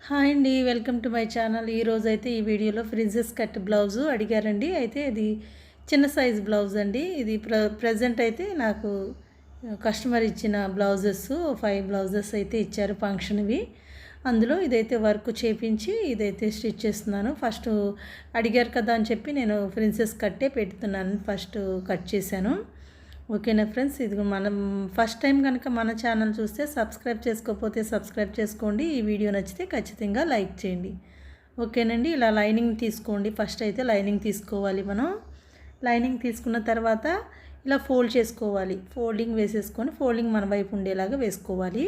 Hi అండి, welcome to my channel. ఈరోజైతే ఈ వీడియోలో ప్రిన్సెస్ కట్ బ్లౌజు అడిగారండి. అయితే ఇది చిన్న సైజ్ బ్లౌజ్ అండి. ఇది ప్రజెంట్ అయితే నాకు కస్టమర్ ఇచ్చిన బ్లౌజెస్ 5 బ్లౌజెస్ అయితే ఇచ్చారు ఫంక్షన్వి. అందులో ఇదైతే వర్క్ చేపించి ఇదైతే స్టిచ్ చేస్తున్నాను. ఫస్ట్ అడిగారు కదా అని చెప్పి నేను ప్రిన్సెస్ కట్టే పెడుతున్నాను. ఫస్ట్ కట్ చేశాను. ఓకేనా ఫ్రెండ్స్, ఇది మనం ఫస్ట్ టైం కనుక మన ఛానల్ చూస్తే సబ్స్క్రైబ్ చేసుకోకపోతే సబ్స్క్రైబ్ చేసుకోండి. ఈ వీడియో నచ్చితే ఖచ్చితంగా లైక్ చేయండి. ఓకేనండి, ఇలా లైనింగ్ తీసుకోండి. ఫస్ట్ అయితే లైనింగ్ తీసుకోవాలి. మనం లైనింగ్ తీసుకున్న తర్వాత ఇలా ఫోల్డ్ చేసుకోవాలి. ఫోల్డింగ్ వేసేసుకొని ఫోల్డింగ్ మన వైపు ఉండేలాగా వేసుకోవాలి.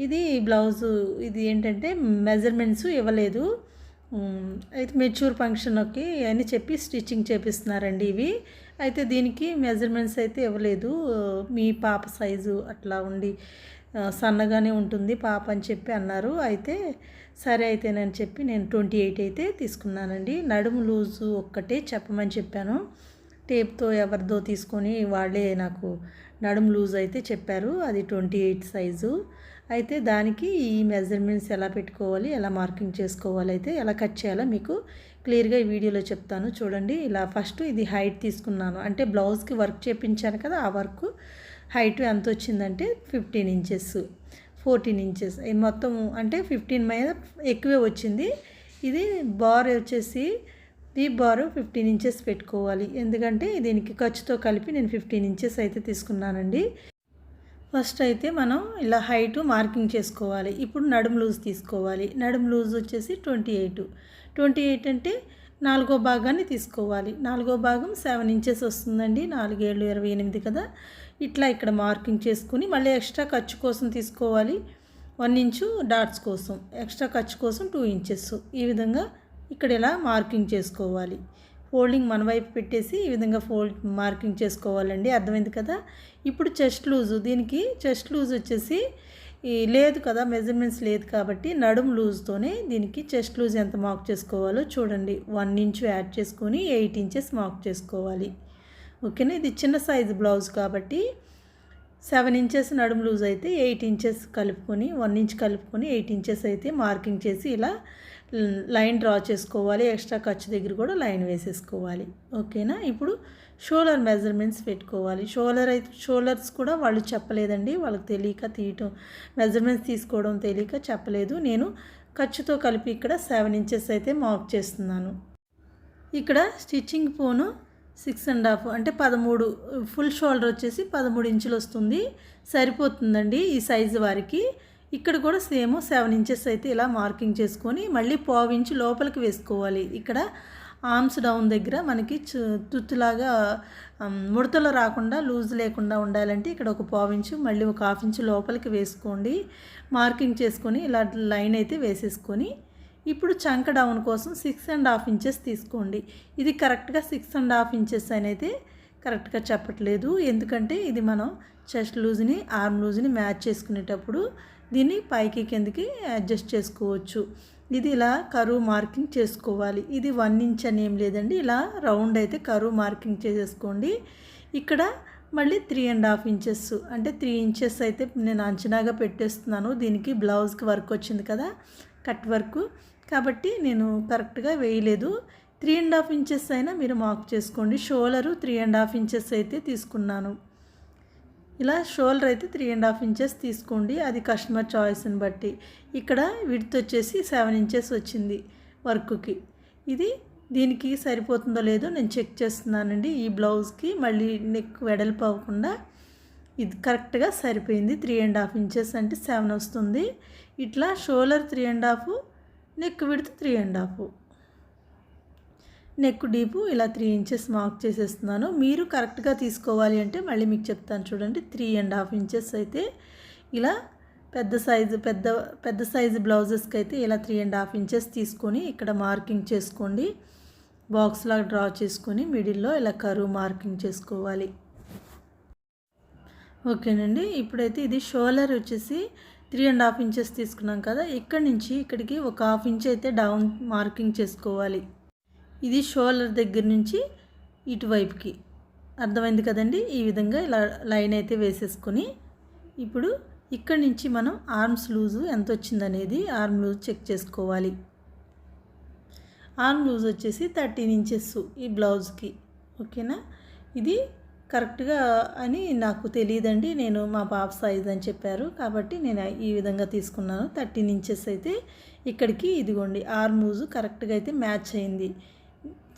ఇది బ్లౌజు ఇది ఏంటంటే మెజర్మెంట్స్ ఇవ్వలేదు. అయితే మెచ్యూర్ ఫంక్షన్కి అని చెప్పి స్టిచ్చింగ్ చేపిస్తున్నారండి ఇవి. అయితే దీనికి మెజర్మెంట్స్ అయితే ఇవ్వలేదు. మీ పాప సైజు అట్లా ఉండి సన్నగానే ఉంటుంది పాప అని చెప్పి అన్నారు. అయితే సరే అయితేనని చెప్పి నేను 28 అయితే తీసుకున్నానండి. నడుము లూజు ఒక్కటే చెప్పమని చెప్పాను. టేప్తో ఎవరిదో తీసుకొని వాళ్ళే నాకు నడుము లూజ్ అయితే చెప్పారు. అది 28 సైజు. అయితే దానికి ఈ మెజర్మెంట్స్ ఎలా పెట్టుకోవాలి, ఎలా మార్కింగ్ చేసుకోవాలి, అయితే ఎలా కట్ చేయాలో మీకు క్లియర్గా ఈ వీడియోలో చెప్తాను. చూడండి, ఇలా ఫస్ట్ ఇది హైట్ తీసుకున్నాను. అంటే బ్లౌజ్కి వర్క్ చేపించాను కదా, ఆ వర్క్ హైట్ ఎంత వచ్చిందంటే 15 ఇంచెస్ 14 ఇంచెస్ మొత్తం అంటే 15 మీద ఎక్కువే వచ్చింది. ఇది బార్ వచ్చేసి ఈ బారు 15 ఇంచెస్ పెట్టుకోవాలి. ఎందుకంటే దీనికి ఖర్చుతో కలిపి నేను 15 ఇంచెస్ అయితే తీసుకున్నానండి. ఫస్ట్ అయితే మనం ఇలా హైటు మార్కింగ్ చేసుకోవాలి. ఇప్పుడు నడుము లూజ్ తీసుకోవాలి. నడుము లూజ్ వచ్చేసి 28 అంటే 4వ భాగాన్ని తీసుకోవాలి. 4వ భాగం 7 ఇంచెస్ వస్తుందండి. 4 7 28 కదా. ఇట్లా ఇక్కడ మార్కింగ్ చేసుకుని మళ్ళీ ఎక్స్ట్రా ఖర్చు కోసం తీసుకోవాలి. 1 ఇంచు డాట్స్ కోసం, ఎక్స్ట్రా ఖర్చు కోసం 2 ఇంచెస్. ఈ విధంగా ఇక్కడ ఇలా మార్కింగ్ చేసుకోవాలి. ఫోల్డింగ్ మన వైపు పెట్టేసి ఈ విధంగా మార్కింగ్ చేసుకోవాలండి. అర్థమైంది కదా. ఇప్పుడు చెస్ట్ లూజు, దీనికి చెస్ట్ లూజ్ వచ్చేసి లేదు కదా, మెజర్మెంట్స్ లేదు కాబట్టి నడుము లూజ్తోనే దీనికి చెస్ట్ లూజ్ ఎంత మార్క్ చేసుకోవాలో చూడండి. 1 ఇంచు యాడ్ చేసుకొని 8 ఇంచెస్ మార్క్ చేసుకోవాలి. ఓకేనా. ఇది చిన్న సైజు బ్లౌజ్ కాబట్టి 7 ఇంచెస్ నడుము లూజ్ అయితే 8 ఇంచెస్ కలుపుకొని 1 ఇంచ్ కలుపుకొని 8 ఇంచెస్ అయితే మార్కింగ్ చేసి ఇలా లైన్ డ్రా చేసుకోవాలి. ఎక్స్ట్రా ఖర్చు దగ్గర కూడా లైన్ వేసేసుకోవాలి. ఓకేనా. ఇప్పుడు షోల్డర్ మెజర్మెంట్స్ పెట్టుకోవాలి. షోల్డర్స్ కూడా వాళ్ళు చెప్పలేదండి, వాళ్ళకి తెలియక తీయటం, మెజర్మెంట్స్ తీసుకోవడం తెలియక చెప్పలేదు. నేను ఖర్చుతో కలిపి ఇక్కడ 7 ఇంచెస్ అయితే మార్క్ చేస్తున్నాను. ఇక్కడ స్టిచ్చింగ్ పోను 6.5 అంటే 13, ఫుల్ షోల్డర్ వచ్చేసి 13 ఇంచులు వస్తుంది. సరిపోతుందండి ఈ సైజు వారికి. ఇక్కడ కూడా సేమ్ 7 ఇంచెస్ అయితే ఇలా మార్కింగ్ చేసుకొని మళ్ళీ 1/4 ఇంచు లోపలికి వేసుకోవాలి. ఇక్కడ ఆర్మ్స్ డౌన్ దగ్గర మనకి తుత్తులాగా ముడతలు రాకుండా, లూజ్ లేకుండా ఉండాలంటే ఇక్కడ ఒక 1/4 ఇంచు మళ్ళీ ఒక 1/2 ఇంచు లోపలికి వేసుకోండి. మార్కింగ్ చేసుకొని ఇలా లైన్ అయితే వేసేసుకొని ఇప్పుడు చంక డౌన్ కోసం 6.5 ఇంచెస్ తీసుకోండి. ఇది కరెక్ట్గా 6.5 ఇంచెస్ అనేది కరెక్ట్గా చెప్పట్లేదు. ఎందుకంటే ఇది మనం చెస్ట్ లూజ్ని ఆర్మ్ లూజ్ని మ్యాచ్ చేసుకునేటప్పుడు దీన్ని పైకి కిందకి అడ్జస్ట్ చేసుకోవచ్చు. ఇది ఇలా కరువు మార్కింగ్ చేసుకోవాలి. ఇది 1 ఇంచ్ అని ఏం లేదండి, ఇలా రౌండ్ అయితే కరువు మార్కింగ్ చేసేసుకోండి. ఇక్కడ మళ్ళీ 3.5 ఇంచెస్ అంటే 3 ఇంచెస్ అయితే నేను అంచనాగా పెట్టేస్తున్నాను. దీనికి బ్లౌజ్కి వర్క్ వచ్చింది కదా, కట్ వర్క్, కాబట్టి నేను కరెక్ట్గా వేయలేదు. 3.5 ఇంచెస్ అయినా మీరు మార్క్ చేసుకోండి. షోల్డరు 3.5 ఇంచెస్ అయితే తీసుకున్నాను. ఇలా షోల్డర్ అయితే 3.5 ఇంచెస్ తీసుకోండి. అది కస్టమర్ చాయిస్ని బట్టి. ఇక్కడ విడ్త్ వచ్చేసి 7 ఇంచెస్ వచ్చింది వర్క్కి. ఇది దీనికి సరిపోతుందో లేదో నేను చెక్ చేస్తున్నానండి. ఈ బ్లౌజ్కి మళ్ళీ నెక్ వెడల్పు అవ్వకుండా ఇది కరెక్ట్గా సరిపోయింది. 3.5 ఇంచెస్ అంటే 7 వస్తుంది. ఇట్లా shoulder 3.5, neck width 3.5, neck deep ఇలా 3 ఇంచెస్ మార్క్ చేసేస్తున్నాను. మీరు కరెక్ట్గా తీసుకోవాలి అంటే మళ్ళీ మీకు చెప్తాను చూడండి. 3.5 ఇంచెస్ అయితే ఇలా పెద్ద సైజు బ్లౌజెస్కి అయితే ఇలా 3.5 ఇంచెస్ తీసుకొని ఇక్కడ మార్కింగ్ చేసుకోండి. బాక్స్ లాగా డ్రా చేసుకొని మిడిల్లో ఇలా కరువు మార్కింగ్ చేసుకోవాలి. ఓకేనండి. ఇప్పుడైతే ఇది షోల్డర్ వచ్చేసి 3.5 ఇంచెస్ తీసుకున్నాం కదా, ఇక్కడి నుంచి ఇక్కడికి ఒక 1/2 ఇంచ్ అయితే డౌన్ మార్కింగ్ చేసుకోవాలి. ఇది షోల్డర్ దగ్గర నుంచి ఇటువైపుకి. అర్థమైంది కదండి. ఈ విధంగా ఇలా లైన్ అయితే వేసేసుకొని ఇప్పుడు ఇక్కడి నుంచి మనం ఆర్మ్స్ లూజు ఎంత వచ్చిందనేది ఆర్మ్ లూజ్ చెక్ చేసుకోవాలి. ఆర్మ్ లూజ్ వచ్చేసి 13 ఇంచెస్ ఈ బ్లౌజ్కి. ఓకేనా, ఇది కరెక్ట్గా అని నాకు తెలియదండి, నేను మా పాప సైజ్ అని చెప్పారు కాబట్టి నేను ఈ విధంగా తీసుకున్నాను. 13 ఇంచెస్ అయితే ఇక్కడికి ఇదిగోండి ఆర్మ్ లూజ్ కరెక్ట్గా అయితే మ్యాచ్ అయింది.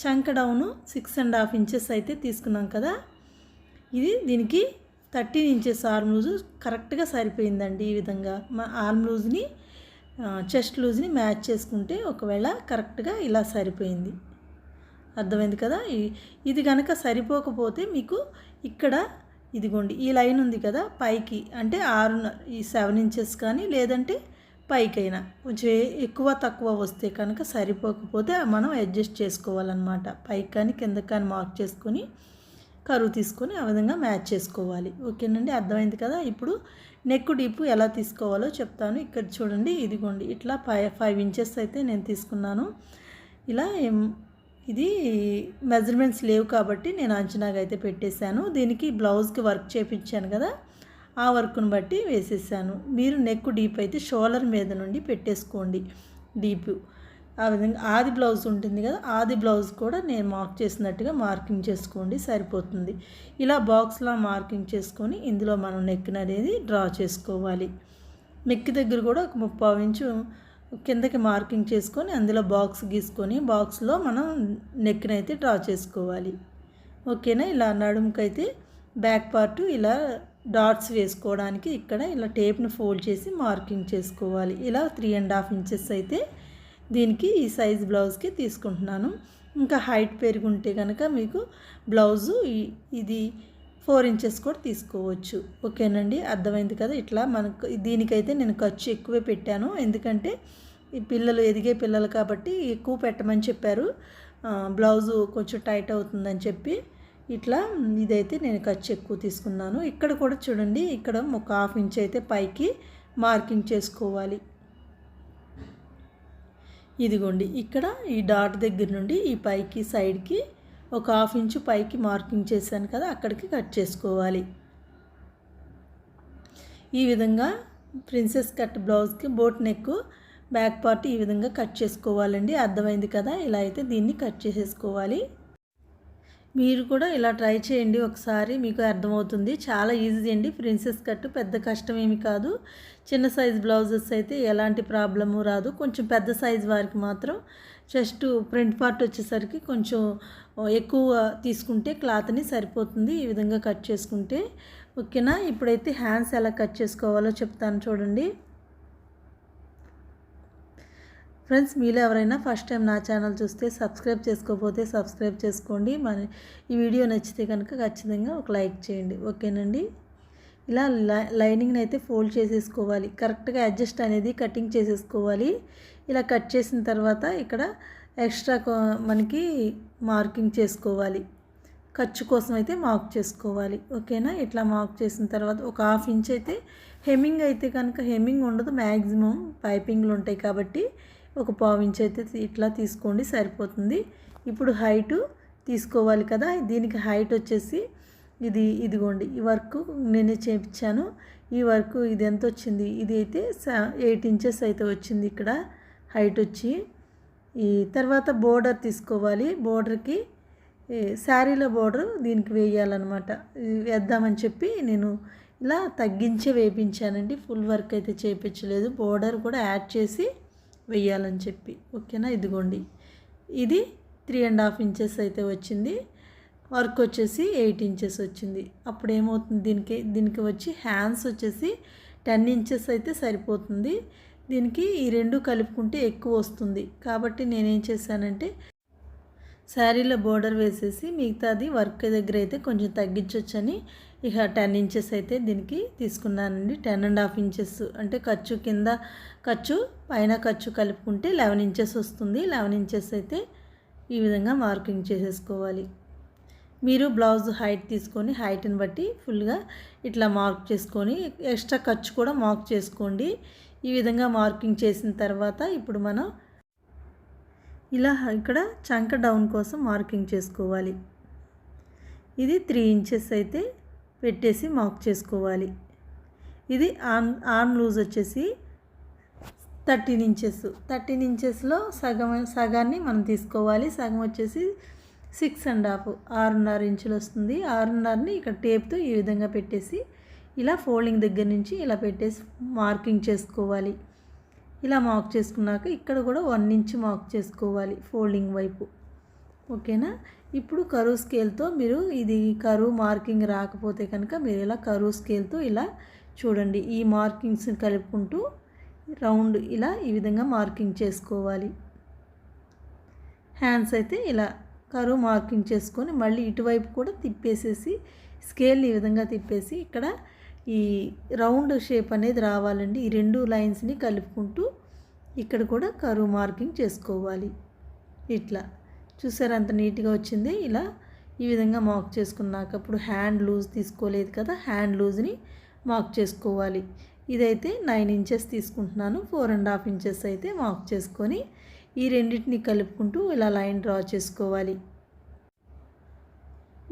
చంక డౌను 6.5 ఇంచెస్ అయితే తీసుకున్నాం కదా, ఇది దీనికి 13 ఇంచెస్ ఆర్మ్ లూజు కరెక్ట్గా సరిపోయిందండి. ఈ విధంగా మా ఆర్మ్ లూజ్ని చెస్ట్ లూజ్ని మ్యాచ్ చేసుకుంటే ఒకవేళ కరెక్ట్గా ఇలా సరిపోయింది. అర్థమైంది కదా. ఇది కనుక సరిపోకపోతే మీకు ఇక్కడ ఇదిగోండి ఈ లైన్ ఉంది కదా పైకి, అంటే 7 ఇంచెస్ కానీ లేదంటే పైకైనా కొంచెం ఎక్కువ తక్కువ వస్తే కనుక సరిపోకపోతే మనం అడ్జస్ట్ చేసుకోవాలన్నమాట. పైకి కానీ కిందకి కానీ మార్క్ చేసుకొని కరువు తీసుకొని ఆ విధంగా మ్యాచ్ చేసుకోవాలి. ఓకేనండి, అర్థమైంది కదా. ఇప్పుడు నెక్ డీప్ ఎలా తీసుకోవాలో చెప్తాను. ఇక్కడ చూడండి, ఇదిగోండి ఇట్లా 5 ఇంచెస్ అయితే నేను తీసుకున్నాను. ఇలా ఇది మెజర్మెంట్స్ లేవు కాబట్టి నేను అంచనాగా అయితే పెట్టేశాను. దీనికి బ్లౌజ్కి వర్క్ చేయించాను కదా, ఆ వర్క్ను బట్టి వేసేసాను. మీరు నెక్ డీప్ అయితే షోల్డర్ మీద నుండి పెట్టేసుకోండి డీప్. ఆ విధంగా ఆది బ్లౌజ్ ఉంటుంది కదా, ఆది బ్లౌజ్ కూడా నేను మార్క్ చేసినట్టుగా మార్కింగ్ చేసుకోండి, సరిపోతుంది. ఇలా బాక్స్లా మార్కింగ్ చేసుకొని ఇందులో మనం నెక్ అనేది డ్రా చేసుకోవాలి. నెక్ దగ్గర కూడా ఒక 30 ఇంచు కిందకి మార్కింగ్ చేసుకొని అందులో బాక్స్ గీసుకొని బాక్స్లో మనం నెక్ని అయితే డ్రా చేసుకోవాలి. ఓకేనా, ఇలా నడుముకైతే బ్యాక్ పార్ట్ ఇలా డాట్స్ వేసుకోవడానికి ఇక్కడ ఇలా టేప్ను ఫోల్డ్ చేసి మార్కింగ్ చేసుకోవాలి. ఇలా 3.5 ఇంచెస్ అయితే దీనికి ఈ సైజ్ బ్లౌజ్కి తీసుకుంటున్నాను. ఇంకా హైట్ పెరుగుంటే కనుక మీకు బ్లౌజు ఇది 4 ఇంచెస్ కూడా తీసుకోవచ్చు. ఓకేనండి, అర్థమైంది కదా. ఇట్లా మనకు దీనికైతే నేను ఖర్చు ఎక్కువే పెట్టాను, ఎందుకంటే ఈ పిల్లలు ఎదిగే పిల్లలు కాబట్టి ఎక్కువ పెట్టమని చెప్పారు. బ్లౌజు కొంచెం టైట్ అవుతుందని చెప్పి ఇట్లా ఇదైతే నేను ఖర్చు ఎక్కువ తీసుకున్నాను. ఇక్కడ కూడా చూడండి, ఇక్కడ ఒక 1/2 ఇంచ్ అయితే పైకి మార్కింగ్ చేసుకోవాలి. ఇదిగోండి ఇక్కడ ఈ డాట్ దగ్గర నుండి ఈ పైకి సైడ్కి ఒక 1/2 ఇంచు పైకి మార్కింగ్ చేశాను కదా, అక్కడికి కట్ చేసుకోవాలి. ఈ విధంగా ప్రిన్సెస్ కట్ బ్లౌజ్కి బోట్ నెక్ బ్యాక్ పార్ట్ ఈ విధంగా కట్ చేసుకోవాలండి. అర్థమైంది కదా. ఇలా అయితే దీన్ని కట్ చేసేసుకోవాలి. మీరు కూడా ఇలా ట్రై చేయండి ఒకసారి, మీకు అర్థమవుతుంది. చాలా ఈజీ అండి ప్రిన్సెస్ కట్, పెద్ద కష్టం ఏమి కాదు. చిన్న సైజ్ బ్లౌజెస్ అయితే ఎలాంటి ప్రాబ్లము రాదు. కొంచెం పెద్ద సైజ్ వారికి మాత్రం చెస్ట్ ఫ్రంట్ పార్ట్ వచ్చేసరికి కొంచెం ఎక్కువ తీసుకుంటే క్లాత్ని సరిపోతుంది. ఈ విధంగా కట్ చేసుకుంటే ఓకేనా. ఇప్పుడైతే హ్యాండ్స్ ఎలా కట్ చేసుకోవాలో చెప్తాను చూడండి. ఫ్రెండ్స్, మీలో ఎవరైనా ఫస్ట్ టైం నా ఛానల్ చూస్తే సబ్స్క్రైబ్ చేసుకోకపోతే సబ్స్క్రైబ్ చేసుకోండి. మన ఈ వీడియో నచ్చితే కనుక ఖచ్చితంగా ఒక లైక్ చేయండి. ఓకేనండి, ఇలా లైనింగ్ని అయితే ఫోల్డ్ చేసేసుకోవాలి. కరెక్ట్గా అడ్జస్ట్ అనేది కటింగ్ చేసేసుకోవాలి. ఇలా కట్ చేసిన తర్వాత ఇక్కడ ఎక్స్ట్రా మనకి మార్కింగ్ చేసుకోవాలి. ఖర్చు కోసం అయితే మార్క్ చేసుకోవాలి. ఓకేనా, ఇట్లా మార్క్ చేసిన తర్వాత ఒక 1/2 ఇంచ్ అయితే హెమ్మింగ్ అయితే కనుక హెమ్మింగ్ ఉండదు, మ్యాక్సిమం పైపింగ్లు ఉంటాయి కాబట్టి ఒక 1/2 ఇంచ్ అయితే ఇట్లా తీసుకోండి, సరిపోతుంది. ఇప్పుడు హైటు తీసుకోవాలి కదా, దీనికి హైట్ వచ్చేసి ఇదిగోండి ఈ వర్క్ నేనే చేయించాను. ఈ వర్క్ ఇది ఎంత వచ్చింది, ఇది అయితే 8 ఇంచెస్ అయితే వచ్చింది ఇక్కడ హైట్ వచ్చి. ఈ తర్వాత బోర్డర్ తీసుకోవాలి. బోర్డర్కి శారీలో బోర్డర్ దీనికి వేయాలన్నమాట. వేద్దామని చెప్పి నేను ఇలా తగ్గించే వేయించానండి, ఫుల్ వర్క్ అయితే చేయించలేదు. బోర్డర్ కూడా యాడ్ చేసి వేయాలని చెప్పి. ఓకేనా, ఇదిగోండి ఇది 3.5 ఇంచెస్ అయితే వచ్చింది. వర్క్ వచ్చేసి 8 ఇంచెస్ వచ్చింది. అప్పుడు ఏమవుతుంది, దీనికి వచ్చి హ్యాండ్స్ వచ్చేసి 10 ఇంచెస్ అయితే సరిపోతుంది. దీనికి ఈ రెండు కలుపుకుంటే ఎక్కువ వస్తుంది కాబట్టి నేనేం చేశానంటే శారీలో బోర్డర్ వేసేసి మిగతాది వర్క్ దగ్గర అయితే కొంచెం తగ్గించవచ్చని ఇక 10 ఇంచెస్ అయితే దీనికి తీసుకున్నానండి. 10.5 ఇంచెస్ అంటే ఖర్చు కింద ఖర్చు పైన ఖర్చు కలుపుకుంటే 11 ఇంచెస్ వస్తుంది. 11 ఇంచెస్ అయితే ఈ విధంగా మార్కింగ్ చేసేసుకోవాలి. మీరు బ్లౌజ్ హైట్ తీసుకొని హైట్ని బట్టి ఫుల్గా ఇట్లా మార్క్ చేసుకొని ఎక్స్ట్రా ఖర్చు కూడా మార్క్ చేసుకోండి. ఈ విధంగా మార్కింగ్ చేసిన తర్వాత ఇప్పుడు మనం ఇలా ఇక్కడ చంక డౌన్ కోసం మార్కింగ్ చేసుకోవాలి. ఇది 3 ఇంచెస్ అయితే పెట్టేసి మార్క్ చేసుకోవాలి. ఇది ఆర్మ్ లూజ్ వచ్చేసి 13 ఇంచెస్. 13 ఇంచెస్లో సగాన్ని మనం తీసుకోవాలి. సగం వచ్చేసి 6.5 6.5 ఇంచులు వస్తుంది. 6.5ని ఇక్కడ టేప్తో ఈ విధంగా పెట్టేసి ఇలా ఫోల్డింగ్ దగ్గర నుంచి ఇలా పెట్టేసి మార్కింగ్ చేసుకోవాలి. ఇలా మార్క్ చేసుకున్నాక ఇక్కడ కూడా 1 ఇంచ్ మార్క్ చేసుకోవాలి ఫోల్డింగ్ వైపు. ఓకేనా. ఇప్పుడు కరువు స్కేల్తో మీరు ఇది కరువు మార్కింగ్ రాకపోతే కనుక మీరు ఇలా కరువు స్కేల్తో ఇలా చూడండి, ఈ మార్కింగ్స్ని కలుపుకుంటూ రౌండ్ ఇలా ఈ విధంగా మార్కింగ్ చేసుకోవాలి. హ్యాండ్స్ అయితే ఇలా కరువు మార్కింగ్ చేసుకొని మళ్ళీ ఇటువైపు కూడా తిప్పేసేసి స్కేల్ని ఈ విధంగా తిప్పేసి ఇక్కడ ఈ రౌండ్ షేప్ అనేది రావాలండి. ఈ 2 లైన్స్ని కలుపుకుంటూ ఇక్కడ కూడా కరువు మార్కింగ్ చేసుకోవాలి. ఇట్లా చూసారా అంత నీట్గా వచ్చింది. ఇలా ఈ విధంగా మార్క్ చేసుకున్నాక ఇప్పుడు హ్యాండ్ లూజ్ తీసుకోలేదు కదా, హ్యాండ్ లూజ్ని మార్క్ చేసుకోవాలి. ఇదైతే 9 ఇంచెస్ తీసుకుంటున్నాను. 4.5 ఇంచెస్ అయితే మార్క్ చేసుకొని ఈ రెండింటిని కలుపుకుంటూ ఇలా లైన్ డ్రా చేసుకోవాలి.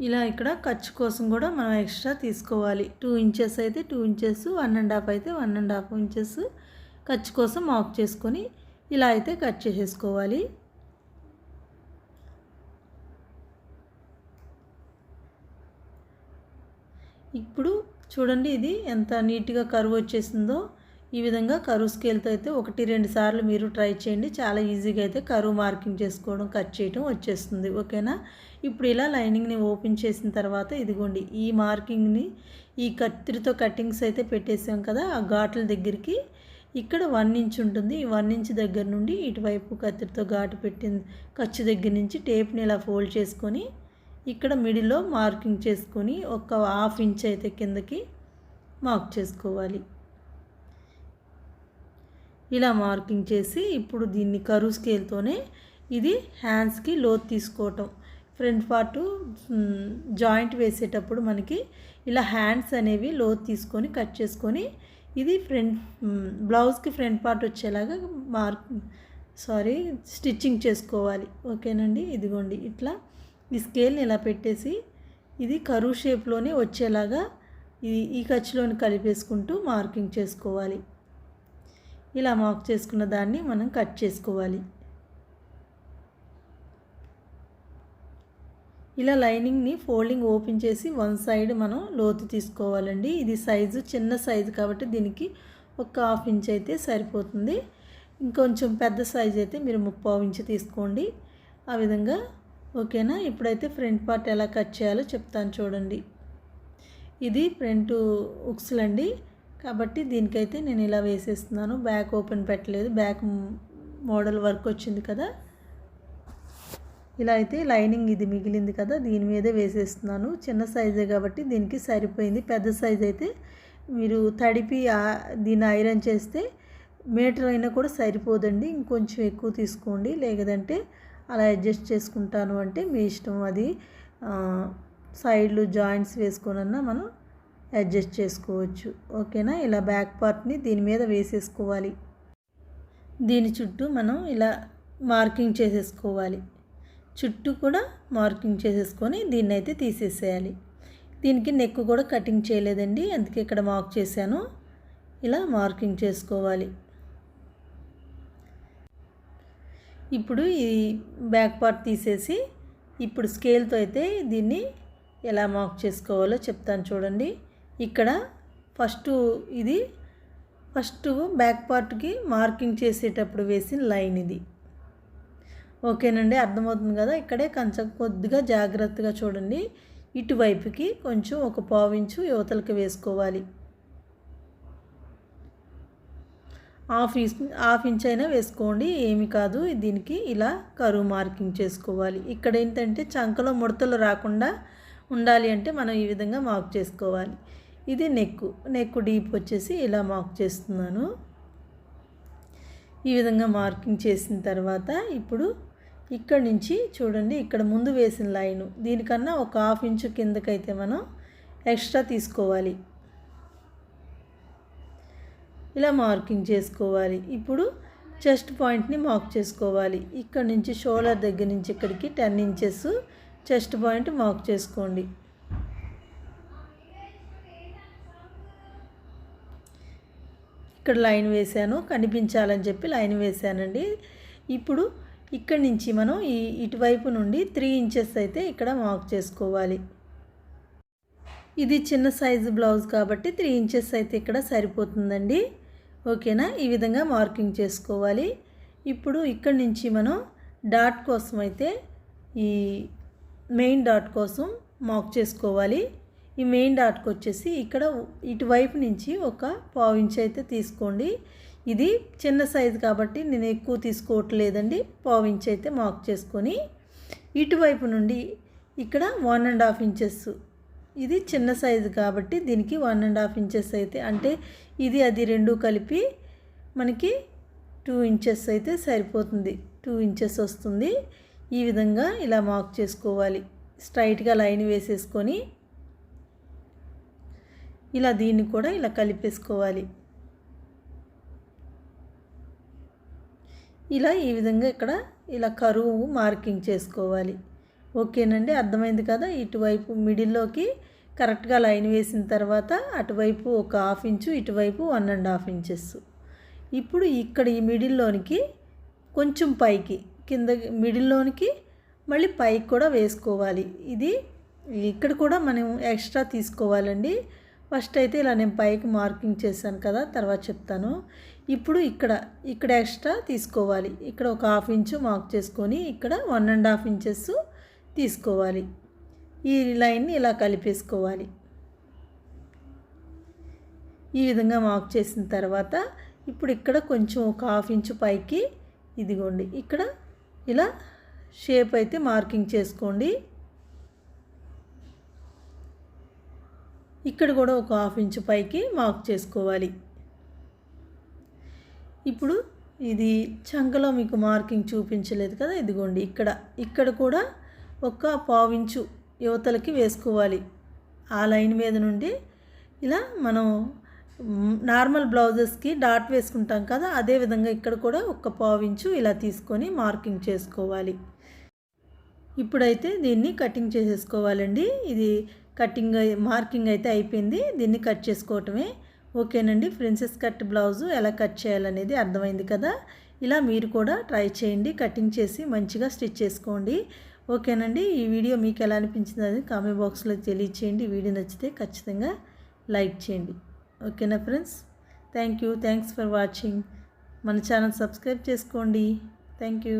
ఇలా ఇక్కడ ఖర్చు కోసం కూడా మనం ఎక్స్ట్రా తీసుకోవాలి. 2 ఇంచెస్ అయితే 2 ఇంచెస్, 1.5 అయితే 1.5 ఇంచెస్ ఖర్చు కోసం మార్క్ చేసుకొని ఇలా అయితే కట్ చేసేసుకోవాలి. ఇప్పుడు చూడండి ఇది ఎంత నీట్గా కర్వ్ వచ్చేసిందో. ఈ విధంగా కర్వ్ స్కేల్తో అయితే 1-2 సార్లు మీరు ట్రై చేయండి. చాలా ఈజీగా అయితే కర్వ్ మార్కింగ్ చేసుకోవడం కట్ చేయడం వచ్చేస్తుంది. ఓకేనా. ఇప్పుడు ఇలా లైనింగ్ని ఓపెన్ చేసిన తర్వాత ఇదిగోండి ఈ మార్కింగ్ని ఈ కత్తిరితో కటింగ్స్ అయితే పెట్టేసాం కదా, ఆ ఘాట్ల దగ్గరికి ఇక్కడ 1 ఇంచ్ ఉంటుంది. ఈ 1 ఇంచ్ దగ్గర నుండి ఇటువైపు కత్తిరితో ఘాటు పెట్టిన ఖర్చు దగ్గర నుంచి టేప్ని ఇలా ఫోల్డ్ చేసుకొని ఇక్కడ మిడిల్లో మార్కింగ్ చేసుకొని ఒక 1/2 ఇంచ్ అయితే కిందకి మార్క్ చేసుకోవాలి. ఇలా మార్కింగ్ చేసి ఇప్పుడు దీన్ని కరువు స్కేల్తోనే ఇది హ్యాండ్స్కి లోతు తీసుకోవటం. ఫ్రంట్ పార్టు జాయింట్ వేసేటప్పుడు మనకి ఇలా హ్యాండ్స్ అనేవి లోతు తీసుకొని కట్ చేసుకొని ఇది బ్లౌజ్కి ఫ్రంట్ పార్ట్ వచ్చేలాగా స్టిచ్చింగ్ చేసుకోవాలి. ఓకేనండి. ఇదిగోండి ఇట్లా ఈ స్కేల్ని ఇలా పెట్టేసి ఇది కరువు షేప్లోనే వచ్చేలాగా ఈ ఖర్చులోని కలిపేసుకుంటూ మార్కింగ్ చేసుకోవాలి. ఇలా మార్క్ చేసుకున్న దాన్ని మనం కట్ చేసుకోవాలి. ఇలా లైనింగ్ని ఫోల్డింగ్ ఓపెన్ చేసి 1 సైడ్ మనం లోతు తీసుకోవాలండి. ఇది సైజు చిన్న సైజు కాబట్టి దీనికి ఒక 1/2 ఇంచ్ అయితే సరిపోతుంది. ఇంకొంచెం పెద్ద సైజు అయితే మీరు 3/4 ఇంచ్ తీసుకోండి. ఆ విధంగా ఓకేనా. ఇప్పుడైతే ఫ్రంట్ పార్ట్ ఎలా కట్ చేయాలో చెప్తాను చూడండి. ఇది ఫ్రంట్ ఉక్స్లండి కాబట్టి దీనికైతే నేను ఇలా వేసేస్తున్నాను. బ్యాక్ ఓపెన్ పెట్టలేదు, బ్యాక్ మోడల్ వర్క్ వచ్చింది కదా. ఇలా అయితే లైనింగ్ ఇది మిగిలింది కదా, దీని మీదే వేసేస్తున్నాను. చిన్న సైజే కాబట్టి దీనికి సరిపోయింది. పెద్ద సైజ్ అయితే మీరు తడిపి దీన్ని ఐరన్ చేస్తే మీటర్ అయినా కూడా సరిపోదండి. ఇంకొంచెం ఎక్కువ తీసుకోండి, లేదంటే అలా అడ్జస్ట్ చేసుకుంటాను అంటే మీ ఇష్టం. అది సైడ్లు జాయింట్స్ వేసుకొనన్నా మనం అడ్జస్ట్ చేసుకోవచ్చు. ఓకేనా. ఇలా బ్యాక్ పార్ట్ని దీని మీద వేసేసుకోవాలి. దీని చుట్టూ మనం ఇలా మార్కింగ్ చేసేసుకోవాలి. చుట్టూ కూడా మార్కింగ్ చేసేసుకొని దీన్ని అయితే తీసేసేయాలి. దీనికి నెక్ కూడా కటింగ్ చేయలేదండి, అందుకే ఇక్కడ మార్క్ చేశాను. ఇలా మార్కింగ్ చేసుకోవాలి. ఇప్పుడు ఈ బ్యాక్ పార్ట్ తీసేసి ఇప్పుడు స్కేల్తో అయితే దీన్ని ఎలా మార్క్ చేసుకోవాలో చెప్తాను చూడండి. ఇక్కడ ఫస్ట్ బ్యాక్ పార్ట్కి మార్కింగ్ చేసేటప్పుడు వేసిన లైన్ ఇది. ఓకేనండి, అర్థమవుతుంది కదా. ఇక్కడే కొంచెం కొద్దిగా జాగ్రత్తగా చూడండి. ఇటువైపుకి కొంచెం ఒక 1/4 ఇంచు యువతలకి వేసుకోవాలి. 1/2 ఇంచ్ అయినా వేసుకోండి, ఏమి కాదు. దీనికి ఇలా కరువు మార్కింగ్ చేసుకోవాలి. ఇక్కడ ఏంటంటే చంకలో ముడతలు రాకుండా ఉండాలి అంటే మనం ఈ విధంగా మార్క్ చేసుకోవాలి. ఇది నెక్ డీప్ వచ్చేసి ఇలా మార్క్ చేస్తున్నాను. ఈ విధంగా మార్కింగ్ చేసిన తర్వాత ఇప్పుడు ఇక్కడ నుంచి చూడండి, ఇక్కడ ముందు వేసిన లైను దీనికన్నా ఒక 1/2 ఇంచు కిందకైతే మనం ఎక్స్ట్రా తీసుకోవాలి. ఇలా మార్కింగ్ చేసుకోవాలి. ఇప్పుడు చెస్ట్ పాయింట్ని మార్క్ చేసుకోవాలి. ఇక్కడ నుంచి షోల్డర్ దగ్గర నుంచి ఇక్కడికి 10 ఇంచెస్ చెస్ట్ పాయింట్ మార్క్ చేసుకోండి. ఇక్కడ లైన్ వేసాను, కనిపించాలని చెప్పి లైన్ వేసానండి. ఇప్పుడు ఇక్కడి నుంచి మనం ఇటువైపు నుండి 3 ఇంచెస్ అయితే ఇక్కడ మార్క్ చేసుకోవాలి. ఇది చిన్న సైజు బ్లౌజ్ కాబట్టి 3 ఇంచెస్ అయితే ఇక్కడ సరిపోతుందండి. ఓకేనా, ఈ విధంగా మార్కింగ్ చేసుకోవాలి. ఇప్పుడు ఇక్కడి నుంచి మనం డాట్ కోసం అయితే ఈ మెయిన్ డాట్ కోసం మార్క్ చేసుకోవాలి. ఈ మెయిన్ డాట్కి వచ్చేసి ఇక్కడ ఇటువైపు నుంచి ఒక 1/2 ఇంచ్ అయితే తీసుకోండి. ఇది చిన్న సైజు కాబట్టి నేను ఎక్కువ తీసుకోవట్లేదండి. 1/2 ఇంచ్ అయితే మార్క్ చేసుకొని ఇటువైపు నుండి ఇక్కడ 1.5 ఇంచెస్, ఇది చిన్న సైజు కాబట్టి దీనికి 1.5 ఇంచెస్ అయితే, అంటే ఇది అది రెండు కలిపి మనకి 2 ఇంచెస్ అయితే సరిపోతుంది. 2 ఇంచెస్ వస్తుంది. ఈ విధంగా ఇలా మార్క్ చేసుకోవాలి. స్ట్రైట్గా లైన్ వేసేసుకొని ఇలా దీన్ని కూడా ఇలా కలిపేసుకోవాలి. ఇలా ఈ విధంగా ఇక్కడ ఇలా కరువు మార్కింగ్ చేసుకోవాలి. ఓకేనండి, అర్థమైంది కదా. ఇటువైపు మిడిల్లోకి కరెక్ట్గా లైన్ వేసిన తర్వాత అటువైపు ఒక 1/2 ఇంచు, ఇటువైపు 1.5 ఇంచెస్. ఇప్పుడు ఇక్కడ ఈ మిడిల్లోనికి కొంచెం పైకి, కింద మిడిల్లోనికి మళ్ళీ పైకి కూడా వేసుకోవాలి. ఇది ఇక్కడ కూడా మనం ఎక్స్ట్రా తీసుకోవాలండి. ఫస్ట్ అయితే ఇలా నేను పైకి మార్కింగ్ చేశాను కదా, తర్వాత చెప్తాను. ఇప్పుడు ఇక్కడ ఎక్స్ట్రా తీసుకోవాలి. ఇక్కడ ఒక 1/2 ఇంచు మార్క్ చేసుకొని ఇక్కడ 1.5 ఇంచెస్ తీసుకోవాలి. ఈ లైన్ని ఇలా కలిపేసుకోవాలి. ఈ విధంగా మార్క్ చేసిన తర్వాత ఇప్పుడు ఇక్కడ కొంచెం ఒక 1/2 ఇంచు పైకి, ఇదిగోండి ఇక్కడ ఇలా షేప్ అయితే మార్కింగ్ చేసుకోండి. ఇక్కడ కూడా ఒక 1/2 ఇంచు పైకి మార్క్ చేసుకోవాలి. ఇప్పుడు ఇది చంకలో మీకు మార్కింగ్ చూపించలేదు కదా, ఇదిగోండి ఇక్కడ కూడా ఒక 1/2 ఇంచు యువతలకి వేసుకోవాలి. ఆ లైన్ మీద నుండి ఇలా మనం నార్మల్ బ్లౌజెస్కి డాట్ వేసుకుంటాం కదా, అదేవిధంగా ఇక్కడ కూడా ఒక 1/2 ఇంచు ఇలా తీసుకొని మార్కింగ్ చేసుకోవాలి. ఇప్పుడైతే దీన్ని కటింగ్ చేసేసుకోవాలండి. ఇది కటింగ్ మార్కింగ్ అయితే అయిపోయింది. దీన్ని కట్ చేసుకోవటమే. ఓకేనండి, ప్రిన్సెస్ కట్ బ్లౌజు ఎలా కట్ చేయాలనేది అర్థమైంది కదా. ఇలా మీరు కూడా ట్రై చేయండి, కటింగ్ చేసి మంచిగా స్టిచ్ చేసుకోండి. ఓకేనండి, ఈ వీడియో మీకు ఎలా అనిపించింది అది కామెంట్ బాక్స్లో తెలియచేయండి. వీడియో నచ్చితే ఖచ్చితంగా లైక్ చేయండి. ఓకేనా ఫ్రెండ్స్, థ్యాంక్స్ ఫర్ వాచింగ్. మన ఛానల్ సబ్స్క్రైబ్ చేసుకోండి. Thank you.